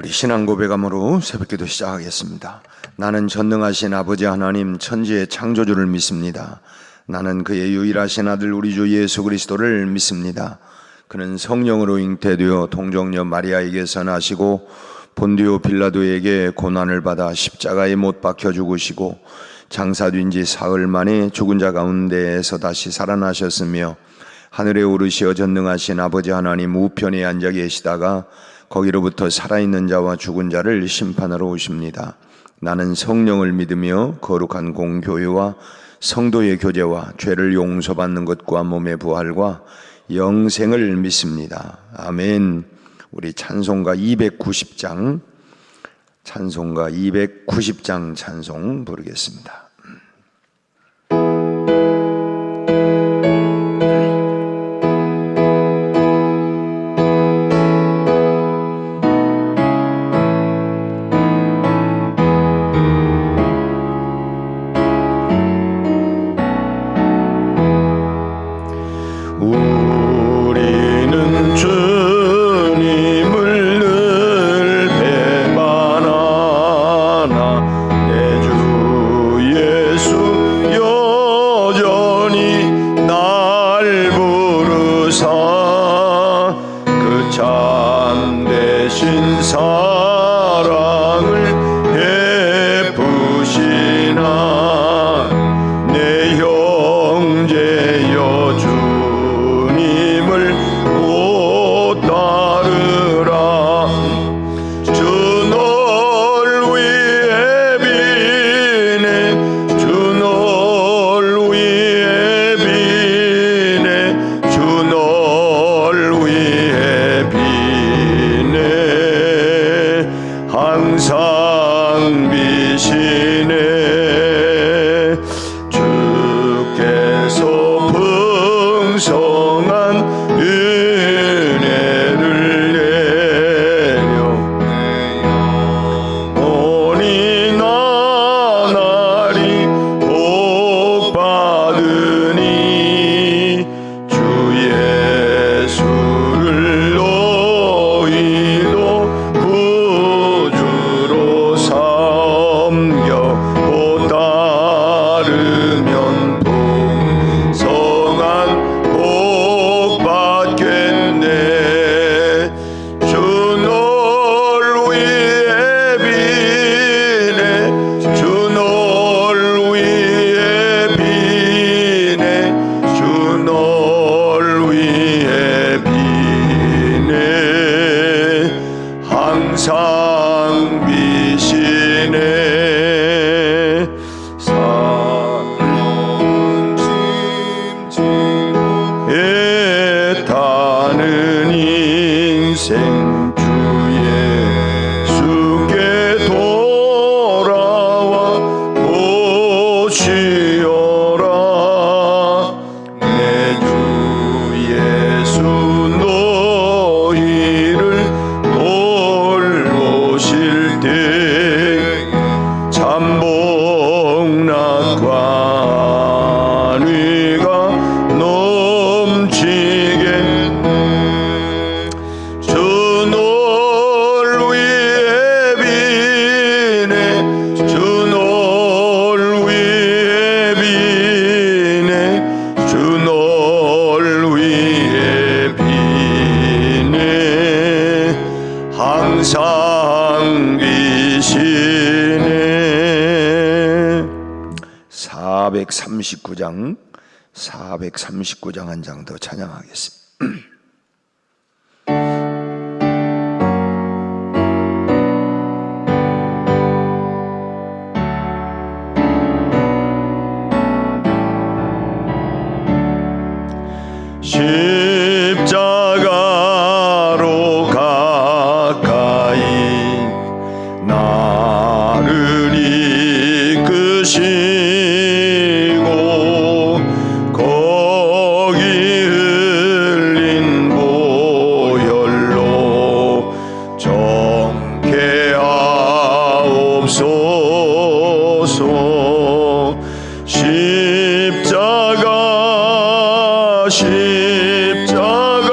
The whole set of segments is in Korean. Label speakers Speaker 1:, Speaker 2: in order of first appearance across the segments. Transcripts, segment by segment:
Speaker 1: 우리 신앙 고백함으로 새벽기도 시작하겠습니다. 나는 전능하신 아버지 하나님 천지의 창조주를 믿습니다. 나는 그의 유일하신 아들 우리 주 예수 그리스도를 믿습니다. 그는 성령으로 잉태되어 동정녀 마리아에게서 나시고 본디오 빌라도에게 고난을 받아 십자가에 못 박혀 죽으시고 장사된 지 사흘 만에 죽은 자 가운데에서 다시 살아나셨으며 하늘에 오르시어 전능하신 아버지 하나님 우편에 앉아 계시다가 거기로부터 살아있는 자와 죽은 자를 심판하러 오십니다. 나는 성령을 믿으며 거룩한 공교회와 성도의 교제와 죄를 용서받는 것과 몸의 부활과 영생을 믿습니다. 아멘. 우리 찬송가 290장 찬송 부르겠습니다. 항상 계시네. 439장 한 장 더 찬양하겠습니다. 십자가로 가까이 나를 이끄시고 거기 흘린 보혈로 정케하옵소서. 십자가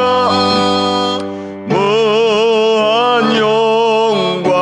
Speaker 1: 무한 영광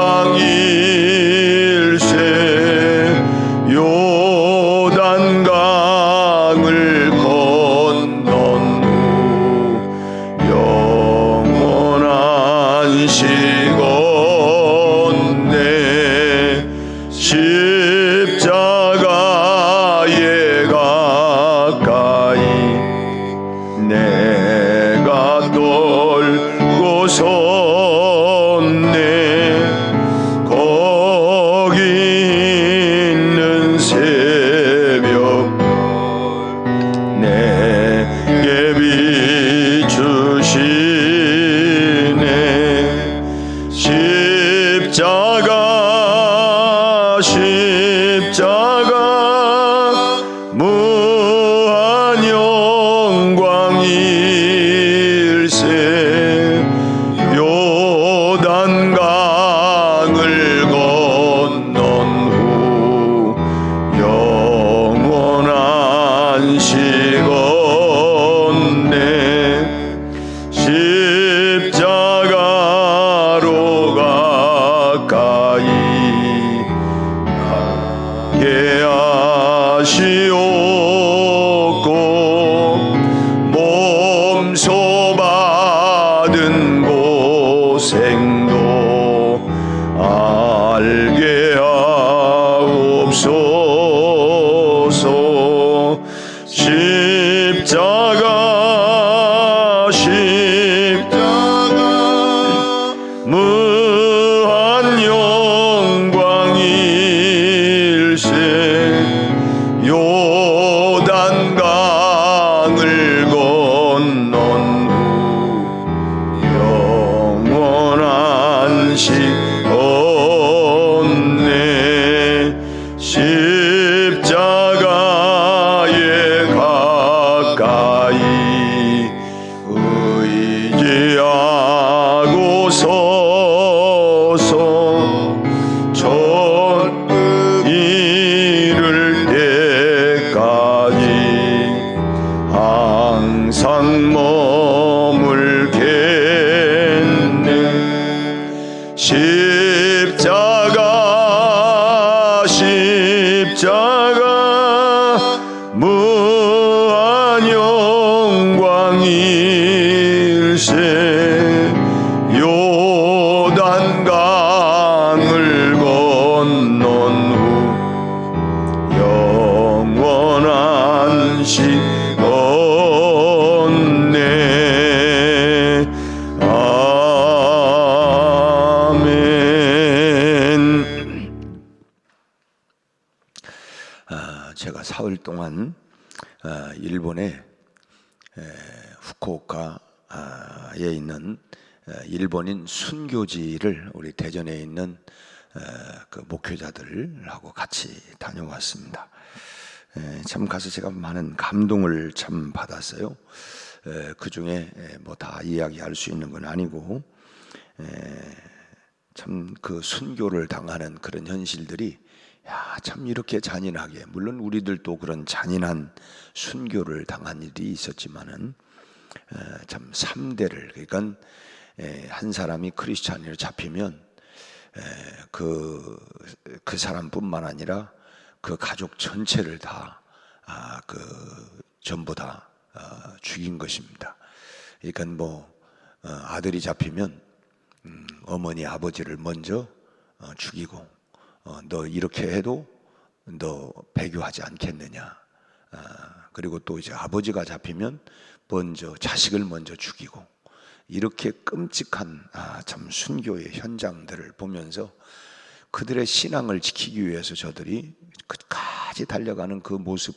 Speaker 1: 없네. 십자가로 가까이 가게 하시옵고 몸소 받은 고생도 알게 하옵소서. 십자가 무한 영광일세. 요단강을 건넌 후 영원한 식 없네. 십자가에 가까이 의지하고 서서 천국 이룰 때까지 항상 머물겠네. 십자가 무한 영광일세. 요단강을 건넌 후 영원한 식 없네. 아멘. 제가 사흘 동안 일본의 후쿠오카에 있는 일본인 순교지를 우리 대전에 있는 그 목회자들하고 같이 다녀왔습니다. 참 가서 제가 많은 감동을 참 받았어요. 그 중에 뭐 다 이야기할 수 있는 건 아니고 참 그 순교를 당하는 그런 현실들이 참 이렇게 잔인하게, 물론 우리들도 그런 잔인한 순교를 당한 일이 있었지만은 참 3대를, 그러니까 한 사람이 크리스찬으로 잡히면 그 사람뿐만 아니라 그 가족 전체를 다 전부 다 죽인 것입니다. 그러니까 뭐 아들이 잡히면 어머니 아버지를 먼저 죽이고 너 이렇게 해도 너 배교하지 않겠느냐. 그리고 또 이제 아버지가 잡히면 먼저 자식을 먼저 죽이고, 이렇게 끔찍한 참 순교의 현장들을 보면서 그들의 신앙을 지키기 위해서 저들이 끝까지 달려가는 그 모습,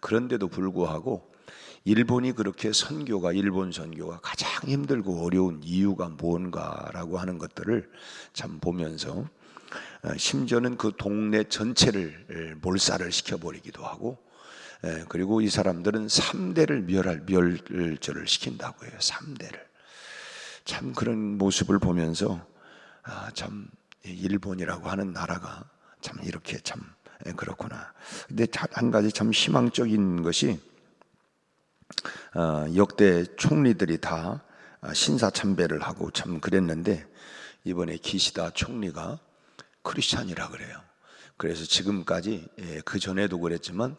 Speaker 1: 그런데도 불구하고 일본이 그렇게 일본 선교가 가장 힘들고 어려운 이유가 뭔가라고 하는 것들을 참 보면서 심지어는 그 동네 전체를 몰살을 시켜버리기도 하고, 그리고 이 사람들은 3대를 멸절을 시킨다고 해요. 3대를. 참 그런 모습을 보면서 참 일본이라고 하는 나라가 참 이렇게 참 그렇구나. 근데 한 가지 참 희망적인 것이 역대 총리들이 다 신사참배를 하고 참 그랬는데, 이번에 기시다 총리가 크리스찬이라 그래요. 그래서 지금까지, 그 전에도 그랬지만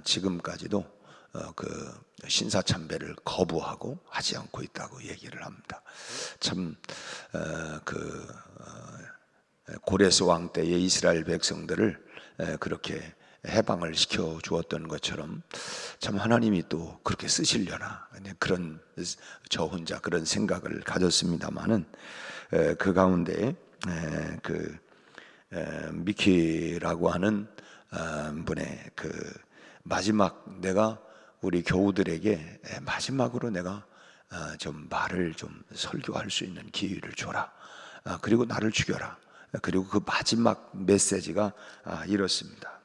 Speaker 1: 지금까지도 그 신사참배를 거부하고 하지 않고 있다고 얘기를 합니다. 참 고레스 왕 때의 이스라엘 백성들을 그렇게 해방을 시켜 주었던 것처럼 참 하나님이 또 그렇게 쓰시려나, 그런 저 혼자 그런 생각을 가졌습니다마는 그 가운데 미키라고 하는 분의 그 마지막, 내가 우리 교우들에게 마지막으로 내가 좀 말을 좀 설교할 수 있는 기회를 줘라. 그리고 나를 죽여라. 그리고 그 마지막 메시지가 이렇습니다.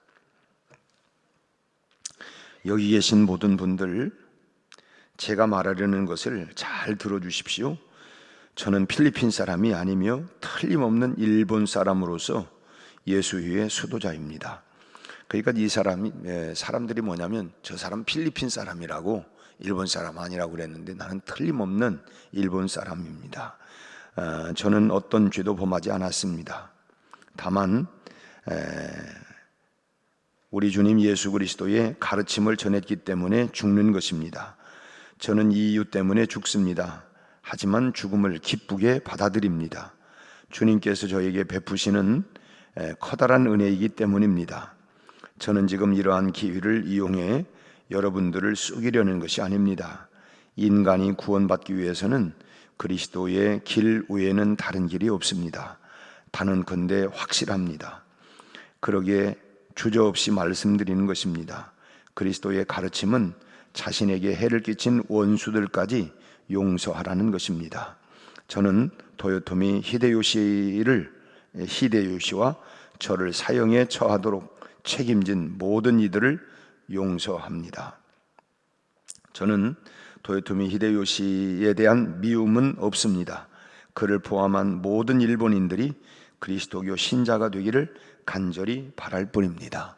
Speaker 1: 여기 계신 모든 분들, 제가 말하려는 것을 잘 들어주십시오. 저는 필리핀 사람이 아니며 틀림없는 일본 사람으로서 예수의 수도자입니다. 그러니까 이 사람들이 뭐냐면 저 사람 필리핀 사람이라고, 일본 사람 아니라고 그랬는데 나는 틀림없는 일본 사람입니다. 저는 어떤 죄도 범하지 않았습니다. 다만 우리 주님 예수 그리스도의 가르침을 전했기 때문에 죽는 것입니다. 저는 이 이유 때문에 죽습니다. 하지만 죽음을 기쁘게 받아들입니다. 주님께서 저에게 베푸시는 커다란 은혜이기 때문입니다. 저는 지금 이러한 기회를 이용해 여러분들을 속이려는 것이 아닙니다. 인간이 구원받기 위해서는 그리스도의 길 외에는 다른 길이 없습니다. 단언컨대 확실합니다. 그러기에 주저없이 말씀드리는 것입니다. 그리스도의 가르침은 자신에게 해를 끼친 원수들까지 용서하라는 것입니다. 저는 도요토미 히데요시와 저를 사형에 처하도록 책임진 모든 이들을 용서합니다. 저는 도요토미 히데요시에 대한 미움은 없습니다. 그를 포함한 모든 일본인들이 그리스도교 신자가 되기를 간절히 바랄 뿐입니다.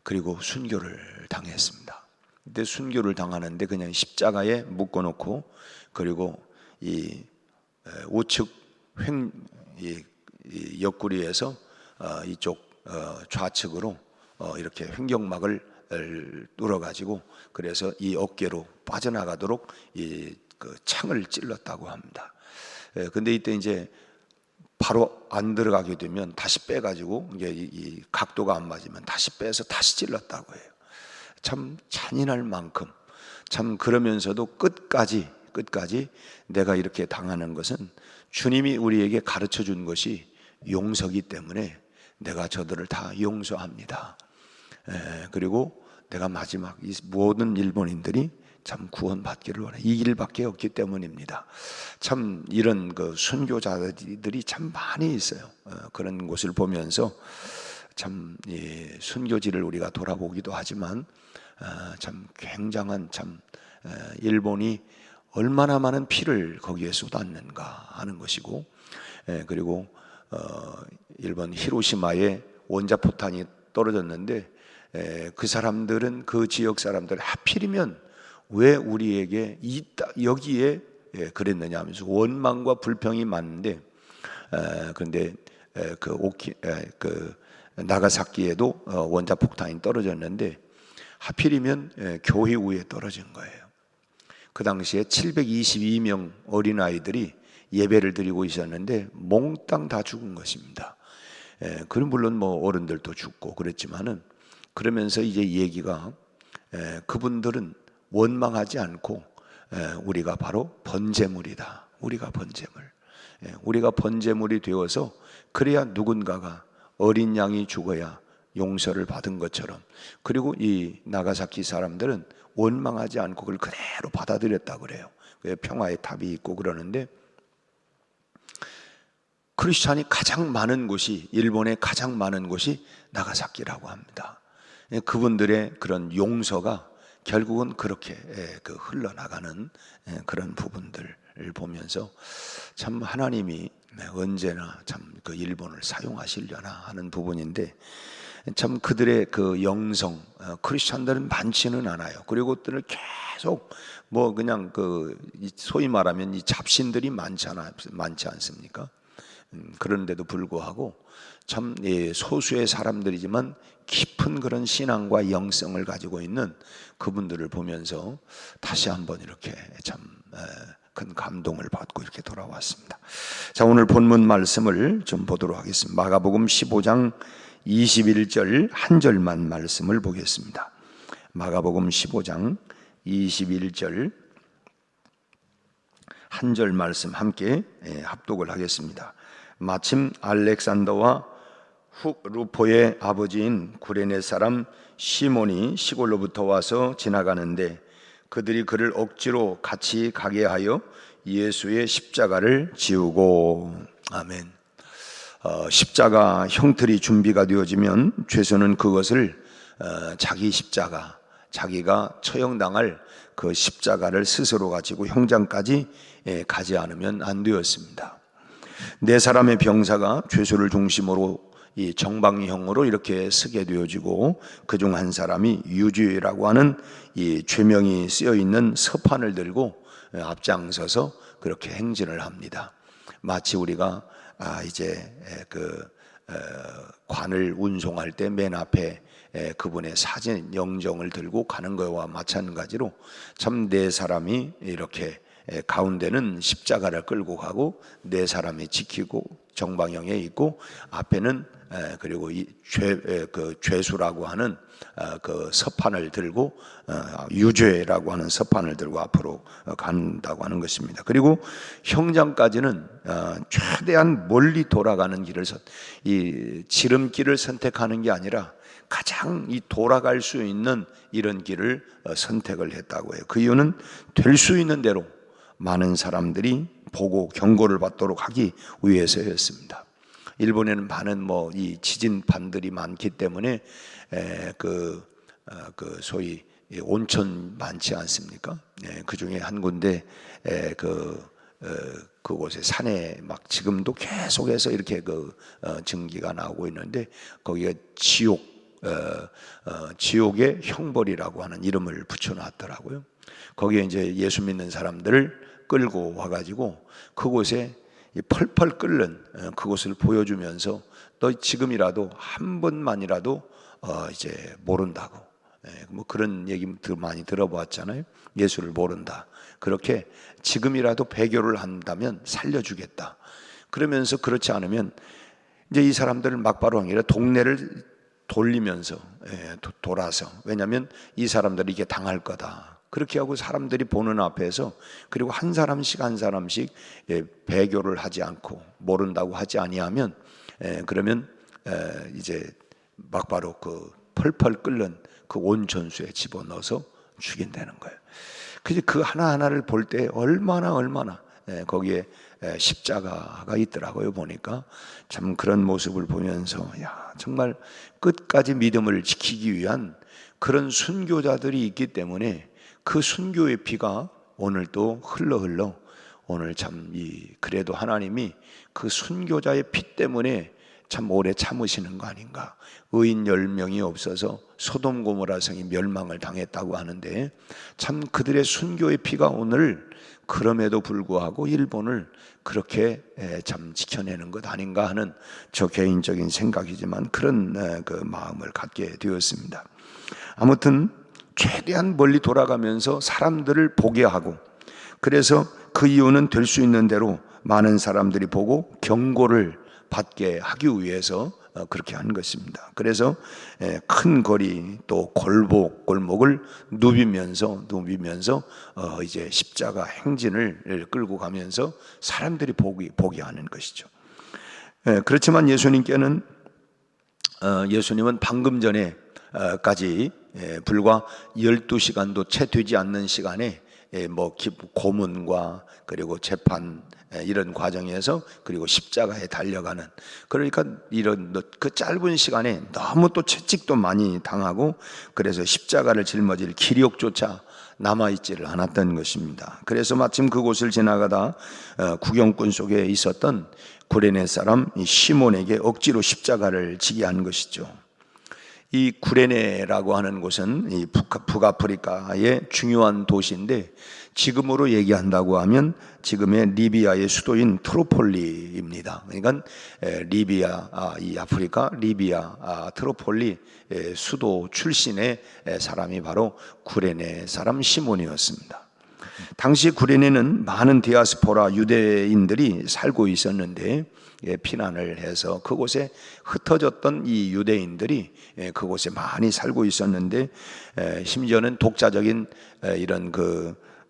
Speaker 1: 그리고 순교를 당했습니다. 그때 순교를 당하는데 그냥 십자가에 묶어놓고, 그리고 이 우측 옆구리에서 이쪽 좌측으로 이렇게 횡격막을 뚫어가지고, 그래서 이 어깨로 빠져나가도록 그 창을 찔렀다고 합니다. 근데 이때 이제 바로 안 들어가게 되면 다시 빼가지고, 이게 이 각도가 안 맞으면 다시 빼서 다시 찔렀다고 해요. 참 잔인할 만큼, 참 그러면서도 끝까지 내가 이렇게 당하는 것은 주님이 우리에게 가르쳐 준 것이 용서기 때문에 내가 저들을 다 용서합니다. 그리고 내가 마지막 이 모든 일본인들이 참 구원받기를 원해. 이 길밖에 없기 때문입니다. 참 이런 그 순교자들이 참 많이 있어요. 그런 곳을 보면서 참 순교지를 우리가 돌아보기도 하지만 참 굉장한 일본이 얼마나 많은 피를 거기에 쏟았는가 하는 것이고, 그리고 일본 히로시마에 원자포탄이 떨어졌는데 그 사람들은, 그 지역 사람들 하필이면 왜 우리에게 여기에 그랬느냐 하면서 원망과 불평이 많은데, 그런데 그 나가사키에도 원자폭탄이 떨어졌는데 하필이면 교회 위에 떨어진 거예요. 그 당시에 722명 어린아이들이 예배를 드리고 있었는데 몽땅 다 죽은 것입니다. 그럼 물론 뭐 어른들도 죽고 그랬지만은, 그러면서 이제 얘기가, 그분들은 원망하지 않고 우리가 바로 번제물이다. 우리가 번제물이 되어서, 그래야 누군가가 어린 양이 죽어야 용서를 받은 것처럼, 그리고 이 나가사키 사람들은 원망하지 않고 그걸 그대로 받아들였다고 그래요. 평화의 탑이 있고 그러는데, 크리스찬이 가장 많은 곳이, 일본의 가장 많은 곳이 나가사키라고 합니다. 그분들의 그런 용서가 결국은 그렇게 흘러나가는 그런 부분들을 보면서 참 하나님이 언제나 참 그 일본을 사용하시려나 하는 부분인데, 참 그들의 그 영성, 크리스찬들은 많지는 않아요. 그리고 그들은 계속 뭐 그냥 그 소위 말하면 이 잡신들이 많지 않습니까? 그런데도 불구하고 참 소수의 사람들이지만 깊은 그런 신앙과 영성을 가지고 있는 그분들을 보면서 다시 한번 이렇게 참 큰 감동을 받고 이렇게 돌아왔습니다. 자, 오늘 본문 말씀을 좀 보도록 하겠습니다. 마가복음 15장 21절 한 절만 말씀을 보겠습니다. 마가복음 15장 21절 한 절 말씀 함께 합독을 하겠습니다. 마침 알렉산더와 루포의 아버지인 구레네 사람 시몬이 시골로부터 와서 지나가는데, 그들이 그를 억지로 같이 가게 하여 예수의 십자가를 지우고. 아멘. 십자가 형틀이 준비가 되어지면 죄수는 그것을 자기 십자가, 자기가 처형당할 그 십자가를 스스로 가지고 형장까지 가지 않으면 안 되었습니다. 네 사람의 병사가 죄수를 중심으로 이 정방형으로 이렇게 쓰게 되어지고, 그중 한 사람이 유주라고 하는 이 죄명이 쓰여 있는 서판을 들고 앞장서서 그렇게 행진을 합니다. 마치 우리가 이제 관을 운송할 때 맨 앞에 그분의 사진 영정을 들고 가는 것과 마찬가지로 참 네 사람이 이렇게 가운데는 십자가를 끌고 가고 네 사람이 지키고 정방형에 있고, 앞에는 그리고 이 죄수라고 하는 그 서판을 들고 유죄라고 하는 서판을 들고 앞으로 간다고 하는 것입니다. 그리고 형장까지는 최대한 멀리 돌아가는 길을 이 지름길을 선택하는 게 아니라 가장 이 돌아갈 수 있는 이런 길을 선택을 했다고 해요. 그 이유는 될 수 있는 대로 많은 사람들이 보고 경고를 받도록 하기 위해서였습니다. 일본에는 많은 이 지진판들이 많기 때문에 소위 온천 많지 않습니까? 그 중에 한 군데 그곳에 산에 막 지금도 계속해서 이렇게 증기가 나오고 있는데, 거기가 지옥의 형벌이라고 하는 이름을 붙여놨더라고요. 거기에 이제 예수 믿는 사람들을 끌고 와가지고 그곳에 펄펄 끓는 그곳을 보여주면서 너 지금이라도 한 번만이라도 이제 모른다고, 그런 얘기 많이 들어보았잖아요. 예수를 모른다. 그렇게 지금이라도 배교를 한다면 살려주겠다. 그러면서 그렇지 않으면 이제 이 사람들을 막바로 아니라 동네를 돌리면서 돌아서, 왜냐하면 이 사람들이 이게 당할 거다. 그렇게 하고 사람들이 보는 앞에서, 그리고 한 사람씩 한 사람씩 배교를 하지 않고 모른다고 하지 아니하면 그러면 이제 막바로 그 펄펄 끓는 그 온천수에 집어넣어서 죽인다는 거예요. 그래서 그 하나하나를 볼 때 얼마나 거기에 십자가가 있더라고요. 보니까 참 그런 모습을 보면서 정말 끝까지 믿음을 지키기 위한 그런 순교자들이 있기 때문에 그 순교의 피가 오늘 또 흘러 오늘 참 그래도 하나님이 그 순교자의 피 때문에 참 오래 참으시는 거 아닌가. 의인 10명이 없어서 소돔 고모라 성이 멸망을 당했다고 하는데, 참 그들의 순교의 피가 오늘 그럼에도 불구하고 일본을 그렇게 참 지켜내는 것 아닌가 하는 저 개인적인 생각이지만 그런 그 마음을 갖게 되었습니다. 아무튼 최대한 멀리 돌아가면서 사람들을 보게 하고, 그래서 그 이유는 될 수 있는 대로 많은 사람들이 보고 경고를 받게 하기 위해서 그렇게 한 것입니다. 그래서 큰 거리 또 골목을 누비면서 이제 십자가 행진을 끌고 가면서 사람들이 보게 하는 것이죠. 그렇지만 예수님은 방금 전에 까지 불과 12시간도 채 되지 않는 시간에 고문과 그리고 재판 이런 과정에서, 그리고 십자가에 달려가는, 그러니까 이런 그 짧은 시간에 너무 또 채찍도 많이 당하고, 그래서 십자가를 짊어질 기력조차 남아있지를 않았던 것입니다. 그래서 마침 그곳을 지나가다 구경꾼 속에 있었던 구레네 사람 시몬에게 억지로 십자가를 지게 한 것이죠. 이 구레네라고 하는 곳은 이 북아프리카의 중요한 도시인데, 지금으로 얘기한다고 하면 지금의 리비아의 수도인 트로폴리입니다. 그러니까 이 아프리카 리비아 트로폴리 수도 출신의 사람이 바로 구레네 사람 시몬이었습니다. 당시 구레네는 많은 디아스포라 유대인들이 살고 있었는데, 피난을 해서 그곳에 흩어졌던 이 유대인들이 그곳에 많이 살고 있었는데, 심지어는 독자적인 이런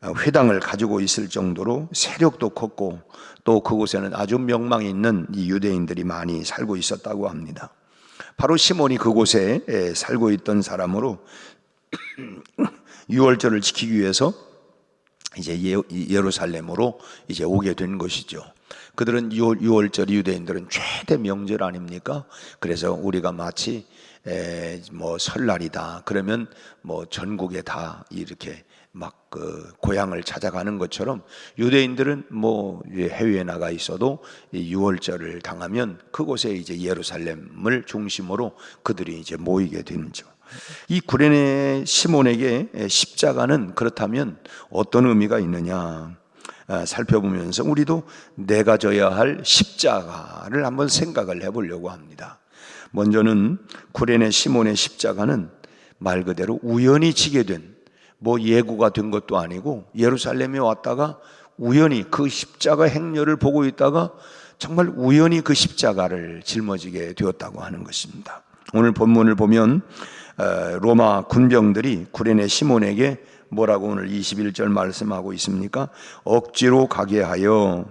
Speaker 1: 회당을 가지고 있을 정도로 세력도 컸고, 또 그곳에는 아주 명망이 있는 이 유대인들이 많이 살고 있었다고 합니다. 바로 시몬이 그곳에 살고 있던 사람으로 유월절을 지키기 위해서 이제 예루살렘으로 이제 오게 된 것이죠. 그들은 유월절이 유대인들은 최대 명절 아닙니까? 그래서 우리가 마치 뭐 설날이다 그러면 뭐 전국에 다 이렇게 막 그 고향을 찾아가는 것처럼 유대인들은 뭐 해외에 나가 있어도 유월절을 당하면 그곳에 이제 예루살렘을 중심으로 그들이 이제 모이게 되는죠. 이 구레네 시몬에게 십자가는 그렇다면 어떤 의미가 있느냐 살펴보면서 우리도 내가 져야 할 십자가를 한번 생각을 해보려고 합니다. 먼저는 구레네 시몬의 십자가는 말 그대로 우연히 지게 된 뭐 예고가 된 것도 아니고 예루살렘에 왔다가 우연히 그 십자가 행렬을 보고 있다가 정말 우연히 그 십자가를 짊어지게 되었다고 하는 것입니다. 오늘 본문을 보면 로마 군병들이 구레네 시몬에게 뭐라고 오늘 21절 말씀하고 있습니까? 억지로 가게 하여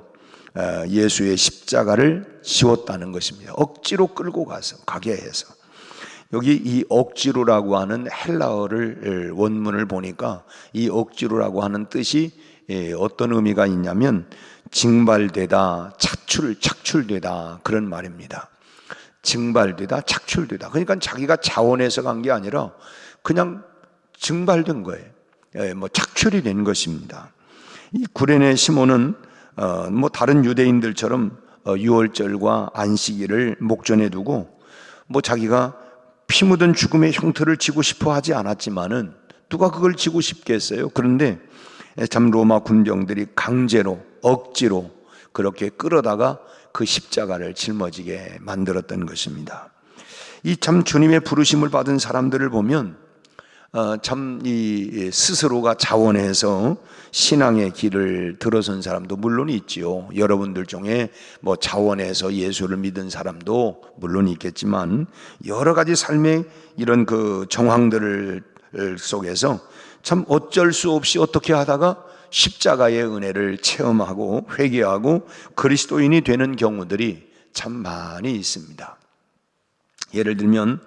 Speaker 1: 예수의 십자가를 지웠다는 것입니다. 억지로 끌고 가서 가게 해서. 여기 이 억지로라고 하는 헬라어를 원문을 보니까 이 억지로라고 하는 뜻이 어떤 의미가 있냐면 징발되다, 착출되다 그런 말입니다. 증발되다, 착출되다. 그러니까 자기가 자원해서 간 게 아니라 그냥 증발된 거예요. 뭐 착출이 된 것입니다. 이 구레네 시몬은 뭐 다른 유대인들처럼 유월절과 안식일을 목전에 두고 뭐 자기가 피 묻은 죽음의 형틀을 지고 싶어 하지 않았지만은 누가 그걸 지고 싶겠어요? 그런데 참 로마 군병들이 강제로 억지로 그렇게 끌어다가 그 십자가를 짊어지게 만들었던 것입니다. 이 참 주님의 부르심을 받은 사람들을 보면 참 이 스스로가 자원해서 신앙의 길을 들어선 사람도 물론 있지요. 여러분들 중에 뭐 자원해서 예수를 믿은 사람도 물론 있겠지만 여러 가지 삶의 이런 그 정황들을 속에서 참 어쩔 수 없이 어떻게 하다가 십자가의 은혜를 체험하고 회개하고 그리스도인이 되는 경우들이 참 많이 있습니다. 예를 들면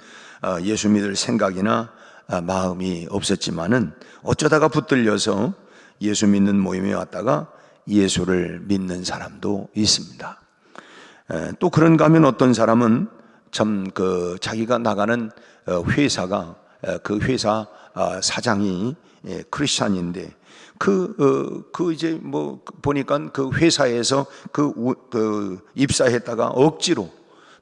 Speaker 1: 예수 믿을 생각이나 마음이 없었지만은 어쩌다가 붙들려서 예수 믿는 모임에 왔다가 예수를 믿는 사람도 있습니다. 또 그런가 하면 어떤 사람은 참 그 자기가 나가는 회사가 그 회사 사장이 크리스찬인데 그 이제 뭐 보니까 그 회사에서 그 입사했다가 억지로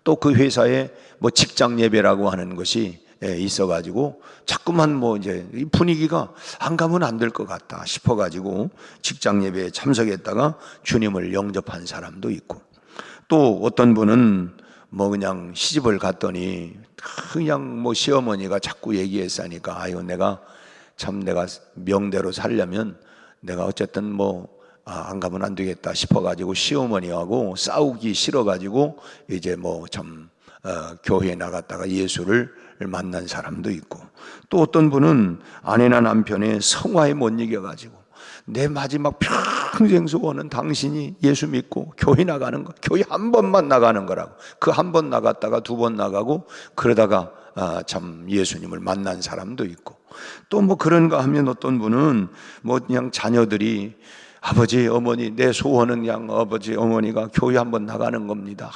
Speaker 1: 또 그 회사에 뭐 직장 예배라고 하는 것이 있어가지고 자꾸만 뭐 이제 이 분위기가 안 가면 안 될 것 같다 싶어가지고 직장 예배에 참석했다가 주님을 영접한 사람도 있고 또 어떤 분은 뭐 그냥 시집을 갔더니 그냥 뭐 시어머니가 자꾸 얘기했으니까 아유 내가 명대로 살려면 내가 어쨌든 뭐 안 가면 안 되겠다 싶어가지고 시어머니하고 싸우기 싫어가지고 이제 뭐 참 교회에 나갔다가 예수를 만난 사람도 있고 또 어떤 분은 아내나 남편의 성화에 못 이겨가지고 내 마지막 평생 소원은 당신이 예수 믿고 교회 나가는 거, 교회 한 번만 나가는 거라고 그 한 번 나갔다가 두 번 나가고 그러다가 참 예수님을 만난 사람도 있고 또 뭐 그런가 하면 어떤 분은 뭐 그냥 자녀들이 아버지 어머니 내 소원은 그냥 아버지 어머니가 교회 한번 나가는 겁니다.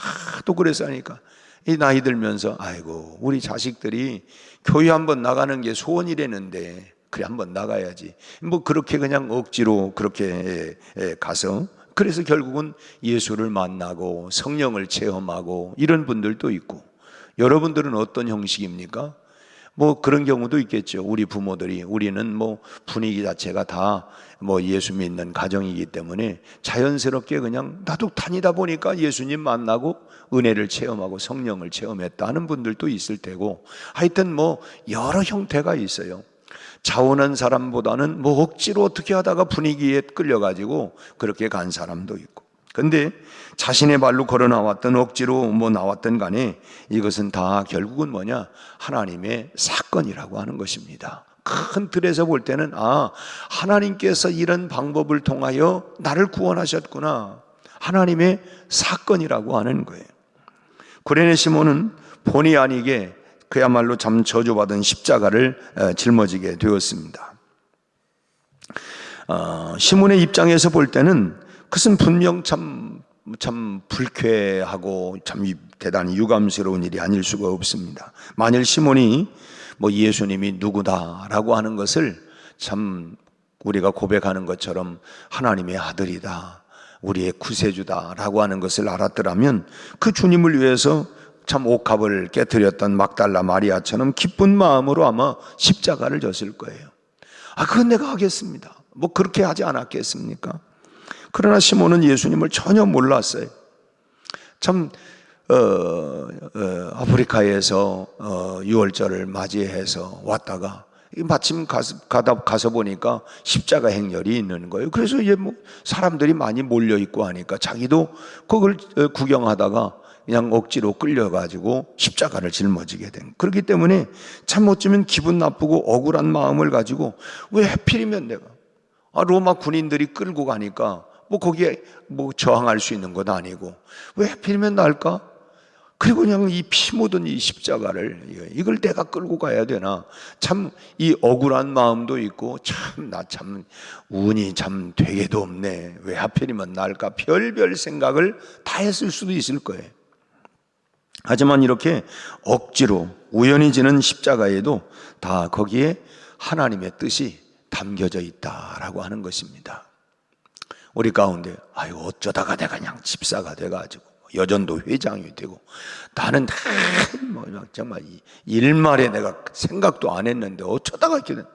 Speaker 1: 또 그래서 하니까 이 나이 들면서 아이고 우리 자식들이 교회 한번 나가는 게 소원이라는데 그래 한번 나가야지 뭐 그렇게 그냥 억지로 그렇게 가서 그래서 결국은 예수를 만나고 성령을 체험하고 이런 분들도 있고 여러분들은 어떤 형식입니까? 뭐 그런 경우도 있겠죠. 우리 부모들이 우리는 뭐 분위기 자체가 다 뭐 예수 믿는 가정이기 때문에 자연스럽게 그냥 나도 다니다 보니까 예수님 만나고 은혜를 체험하고 성령을 체험했다 하는 분들도 있을 테고 하여튼 뭐 여러 형태가 있어요. 자원한 사람보다는 뭐 억지로 어떻게 하다가 분위기에 끌려가지고 그렇게 간 사람도 있고 근데 자신의 발로 걸어 나왔던 억지로 뭐 나왔던 간에 이것은 다 결국은 뭐냐 하나님의 사건이라고 하는 것입니다. 큰 틀에서 볼 때는 하나님께서 이런 방법을 통하여 나를 구원하셨구나 하나님의 사건이라고 하는 거예요. 구레네 시몬은 본의 아니게 그야말로 참 저주받은 십자가를 짊어지게 되었습니다. 시몬의 입장에서 볼 때는 그것은 분명 참 불쾌하고 참 대단히 유감스러운 일이 아닐 수가 없습니다. 만일 시몬이 뭐 예수님이 누구다라고 하는 것을 참 우리가 고백하는 것처럼 하나님의 아들이다, 우리의 구세주다라고 하는 것을 알았더라면 그 주님을 위해서 참 옥합을 깨뜨렸던 막달라 마리아처럼 기쁜 마음으로 아마 십자가를 졌을 거예요. 그건 내가 하겠습니다. 뭐 그렇게 하지 않았겠습니까? 그러나 시몬은 예수님을 전혀 몰랐어요. 참 아프리카에서 유월절을 맞이해서 왔다가 마침 가서 보니까 십자가 행렬이 있는 거예요. 그래서 이제 뭐 사람들이 많이 몰려 있고 하니까 자기도 그걸 구경하다가 그냥 억지로 끌려가지고 십자가를 짊어지게 된. 그렇기 때문에 참 어쩌면 기분 나쁘고 억울한 마음을 가지고 왜 하필이면 내가 로마 군인들이 끌고 가니까 뭐 거기에 뭐 저항할 수 있는 건 아니고 왜 하필이면 날까? 그리고 그냥 이 피 묻은 이 십자가를 이걸 내가 끌고 가야 되나? 참 이 억울한 마음도 있고 나 참 운이 참 되게도 없네. 왜 하필이면 날까? 별별 생각을 다 했을 수도 있을 거예요. 하지만 이렇게 억지로 우연히 지는 십자가에도 다 거기에 하나님의 뜻이 담겨져 있다라고 하는 것입니다. 우리 가운데 어쩌다가 내가 그냥 집사가 돼가지고 여전도 회장이 되고 나는 정말 일말에 내가 생각도 안 했는데 어쩌다가 이렇게 된.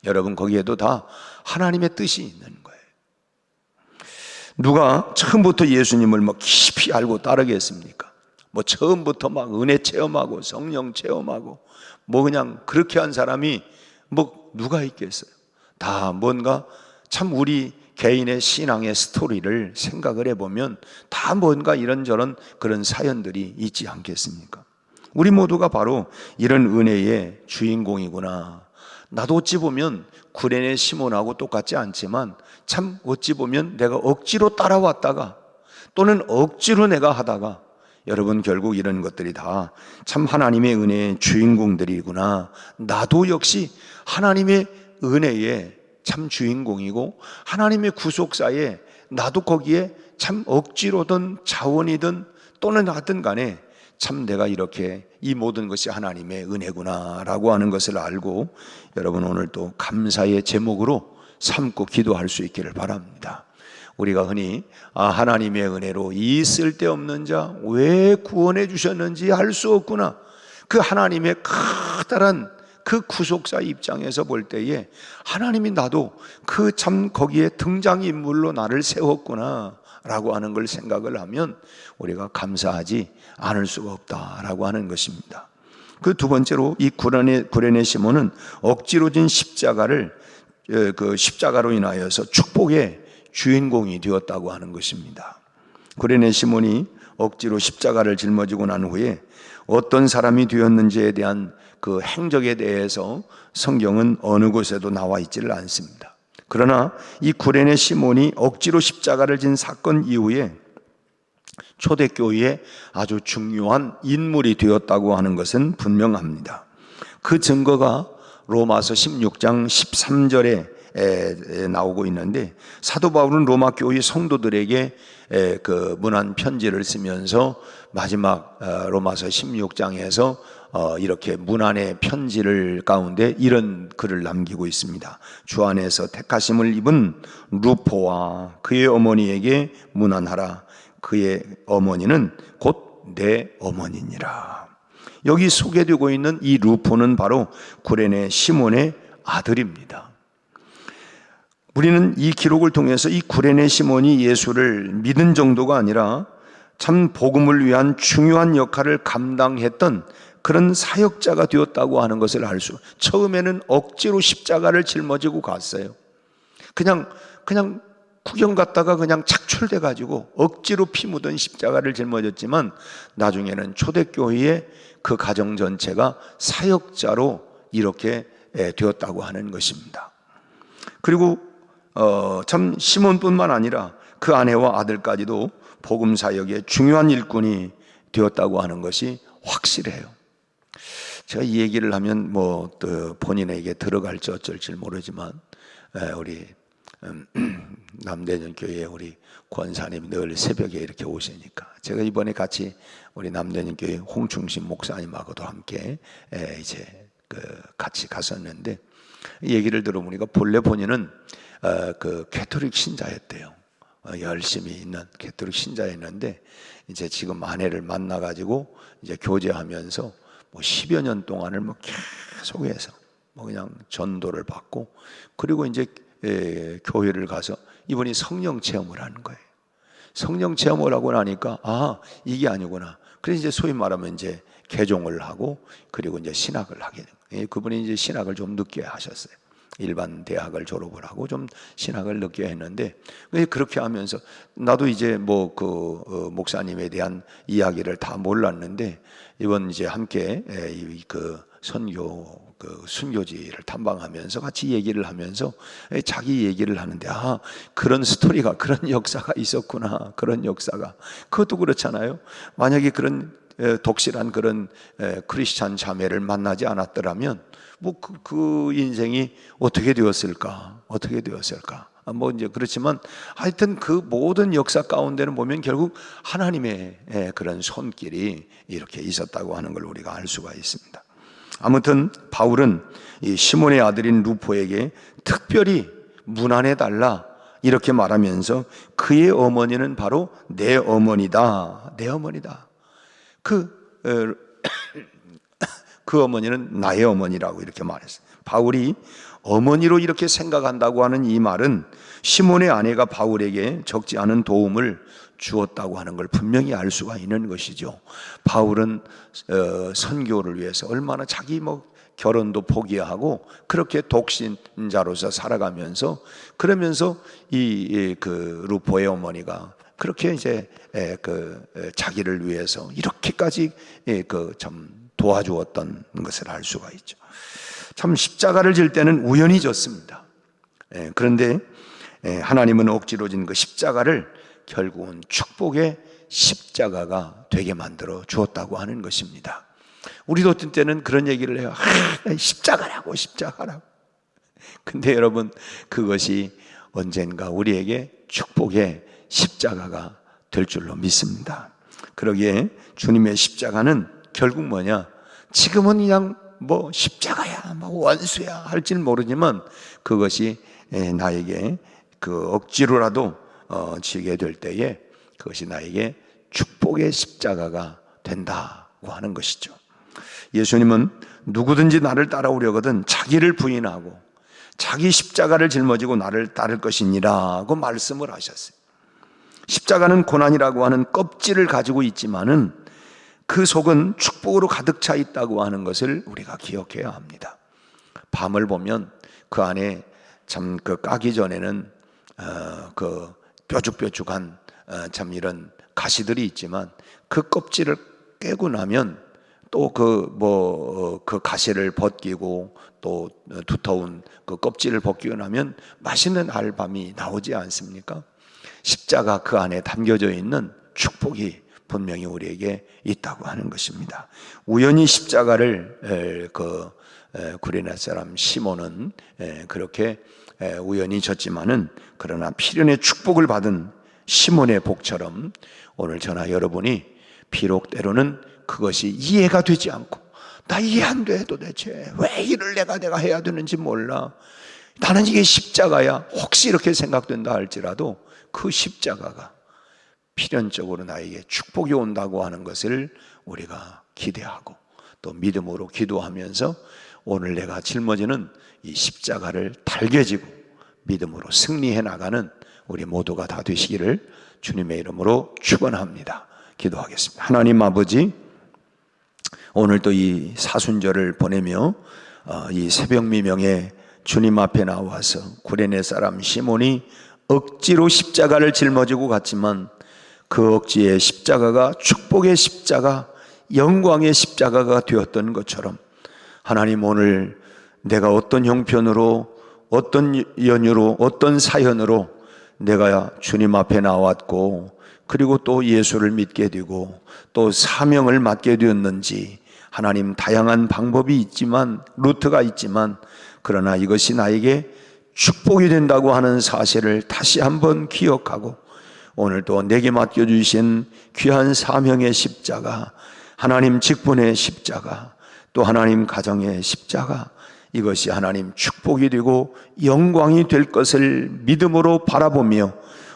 Speaker 1: 여러분 거기에도 다 하나님의 뜻이 있는 거예요. 누가 처음부터 예수님을 깊이 알고 따르겠습니까? 처음부터 은혜 체험하고 성령 체험하고 그냥 그렇게 한 사람이 누가 있겠어요? 다 뭔가 참 우리 개인의 신앙의 스토리를 생각을 해보면 다 뭔가 이런저런 그런 사연들이 있지 않겠습니까? 우리 모두가 바로 이런 은혜의 주인공이구나. 나도 어찌 보면 구레네 시몬하고 똑같지 않지만 참 어찌 보면 내가 억지로 따라왔다가 또는 억지로 내가 하다가 여러분 결국 이런 것들이 다 참 하나님의 은혜의 주인공들이구나. 나도 역시 하나님의 은혜의 참 주인공이고 하나님의 구속사에 나도 거기에 참 억지로든 자원이든 또는 하든 간에 참 내가 이렇게 이 모든 것이 하나님의 은혜구나라고 하는 것을 알고 여러분 오늘 또 감사의 제목으로 삼고 기도할 수 있기를 바랍니다. 우리가 흔히 하나님의 은혜로 이 쓸데없는 자 왜 구원해 주셨는지 알 수 없구나. 그 하나님의 커다란 그 구속사 입장에서 볼 때에 하나님이 나도 그 참 거기에 등장인물로 나를 세웠구나 라고 하는 걸 생각을 하면 우리가 감사하지 않을 수가 없다라고 하는 것입니다. 그 두 번째로 이 구레네 시몬은 억지로 진 십자가를 그 십자가로 인하여서 축복의 주인공이 되었다고 하는 것입니다. 구레네 시몬이 억지로 십자가를 짊어지고 난 후에 어떤 사람이 되었는지에 대한 그 행적에 대해서 성경은 어느 곳에도 나와 있지를 않습니다. 그러나 이 구레네 시몬이 억지로 십자가를 진 사건 이후에 초대교회의 아주 중요한 인물이 되었다고 하는 것은 분명합니다. 그 증거가 로마서 16장 13절에 나오고 있는데 사도 바울은 로마 교회 성도들에게 그 문안 편지를 쓰면서 마지막 로마서 16장에서 이렇게 문안의 편지를 가운데 이런 글을 남기고 있습니다. 주 안에서 택하심을 입은 루포와 그의 어머니에게 문안하라. 그의 어머니는 곧 내 어머니니라. 여기 소개되고 있는 이 루포는 바로 구레네 시몬의 아들입니다. 우리는 이 기록을 통해서 이 구레네 시몬이 예수를 믿은 정도가 아니라 참 복음을 위한 중요한 역할을 감당했던 그런 사역자가 되었다고 하는 것을 알 수. 처음에는 억지로 십자가를 짊어지고 갔어요. 그냥 구경 갔다가 그냥 착출돼 가지고 억지로 피 묻은 십자가를 짊어졌지만 나중에는 초대교회의 그 가정 전체가 사역자로 이렇게 되었다고 하는 것입니다. 그리고 참 시몬뿐만 아니라 그 아내와 아들까지도 복음 사역의 중요한 일꾼이 되었다고 하는 것이 확실해요. 제가 이 얘기를 하면 또 본인에게 들어갈지 어쩔지 모르지만 우리 남대년 교회에 우리 권사님 늘 새벽에 이렇게 오시니까 제가 이번에 같이 우리 남대년 교회 홍충신 목사님하고도 함께 이제 같이 갔었는데, 얘기를 들어보니까 본래 본인은 그 캐톨릭 신자였대요. 열심히 있는 캐톨릭 신자였는데, 이제 지금 아내를 만나가지고 이제 교제하면서 뭐 10여 년 동안을 뭐 계속해서 뭐 그냥 전도를 받고, 그리고 이제 교회를 가서 이분이 성령 체험을 하는 거예요. 성령 체험을 하고 나니까 이게 아니구나. 그래서 이제 소위 말하면 이제 개종을 하고, 그리고 이제 신학을 하게 된 거예요. 그분이 이제 신학을 좀 늦게 하셨어요. 일반 대학을 졸업을 하고 좀 신학을 늦게 했는데, 그렇게 하면서 나도 이제 뭐 목사님에 대한 이야기를 다 몰랐는데, 이번 이제 함께 그 선교 순교지를 탐방하면서 같이 얘기를 하면서 자기 얘기를 하는데, 그런 스토리가, 그런 역사가 있었구나. 그런 역사가. 그것도 그렇잖아요. 만약에 그런 독실한 그런 크리스찬 자매를 만나지 않았더라면 뭐 그 인생이 어떻게 되었을까? 뭐 이제 그렇지만 하여튼 그 모든 역사 가운데는 보면 결국 하나님의 그런 손길이 이렇게 있었다고 하는 걸 우리가 알 수가 있습니다. 아무튼 바울은 이 시몬의 아들인 루포에게 특별히 문안해 달라 이렇게 말하면서, 그의 어머니는 바로 내 어머니다. 내 어머니다. 그 어머니는 나의 어머니라고 이렇게 말했어요. 바울이 어머니로 이렇게 생각한다고 하는 이 말은 시몬의 아내가 바울에게 적지 않은 도움을 주었다고 하는 걸 분명히 알 수가 있는 것이죠. 바울은 선교를 위해서 얼마나 자기 결혼도 포기하고 그렇게 독신자로서 살아가면서, 그러면서 그 루포의 어머니가 그렇게 이제 자기를 위해서 이렇게까지 참 도와주었던 것을 알 수가 있죠. 참 십자가를 질 때는 우연히 졌습니다. 그런데 하나님은 억지로 진 그 십자가를 결국은 축복의 십자가가 되게 만들어 주었다고 하는 것입니다. 우리도 어떤 때는 그런 얘기를 해요. 십자가라고. 근데 여러분, 그것이 언젠가 우리에게 축복의 십자가가 될 줄로 믿습니다. 그러기에 주님의 십자가는 결국 뭐냐? 지금은 그냥 뭐 십자가야, 뭐 원수야 할지는 모르지만, 그것이 나에게 그 억지로라도 지게 될 때에 그것이 나에게 축복의 십자가가 된다고 하는 것이죠. 예수님은 누구든지 나를 따라오려거든 자기를 부인하고 자기 십자가를 짊어지고 나를 따를 것이니라고 말씀을 하셨어요. 십자가는 고난이라고 하는 껍질을 가지고 있지만은 그 속은 축복으로 가득 차 있다고 하는 것을 우리가 기억해야 합니다. 밤을 보면 그 안에 참 까기 전에는 그 뾰족뾰족한 참 이런 가시들이 있지만, 그 껍질을 깨고 나면 또 그 가시를 벗기고 또 두터운 그 껍질을 벗기고 나면 맛있는 알밤이 나오지 않습니까? 십자가 그 안에 담겨져 있는 축복이 분명히 우리에게 있다고 하는 것입니다. 우연히 십자가를 구레네 사람 시몬은 그렇게 우연히 졌지만은, 그러나 필연의 축복을 받은 시몬의 복처럼 오늘 저나 여러분이 비록 때로는 그것이 이해가 되지 않고, 나 이해 안 돼, 도대체 왜 일을 내가 해야 되는지 몰라, 나는 이게 십자가야, 혹시 이렇게 생각된다 할지라도 그 십자가가 필연적으로 나에게 축복이 온다고 하는 것을 우리가 기대하고 또 믿음으로 기도하면서 오늘 내가 짊어지는 이 십자가를 달게 지고 믿음으로 승리해 나가는 우리 모두가 다 되시기를 주님의 이름으로 축원합니다. 기도하겠습니다. 하나님 아버지, 오늘 또 이 사순절을 보내며 이 새벽 미명에 주님 앞에 나와서 구레네 사람 시몬이 억지로 십자가를 짊어지고 갔지만, 그 억지의 십자가가 축복의 십자가, 영광의 십자가가 되었던 것처럼, 하나님 오늘 내가 어떤 형편으로, 어떤 연유로, 어떤 사연으로 내가 주님 앞에 나왔고, 그리고 또 예수를 믿게 되고 또 사명을 맡게 되었는지, 하나님 다양한 방법이 있지만, 루트가 있지만, 그러나 이것이 나에게 축복이 된다고 하는 사실을 다시 한번 기억하고, 오늘 또 내게 맡겨주신 귀한 사명의 십자가, 하나님 직분의 십자가, 또 하나님 가정의 십자가, 이것이 하나님 축복이 되고 영광이 될 것을 믿음으로 바라보며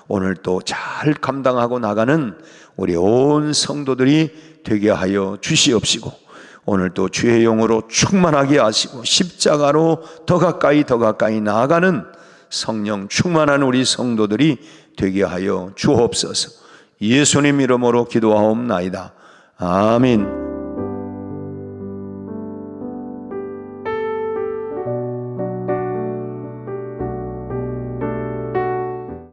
Speaker 1: 오늘 또 잘 감당하고 나가는 우리 온 성도들이 되게 하여 주시옵시고, 오늘 또 주의 영으로 충만하게 하시고 십자가로 더 가까이 나아가는 성령 충만한 우리 성도들이 되게 하여 주옵소서. 예수님 이름으로 기도하옵나이다. 아멘.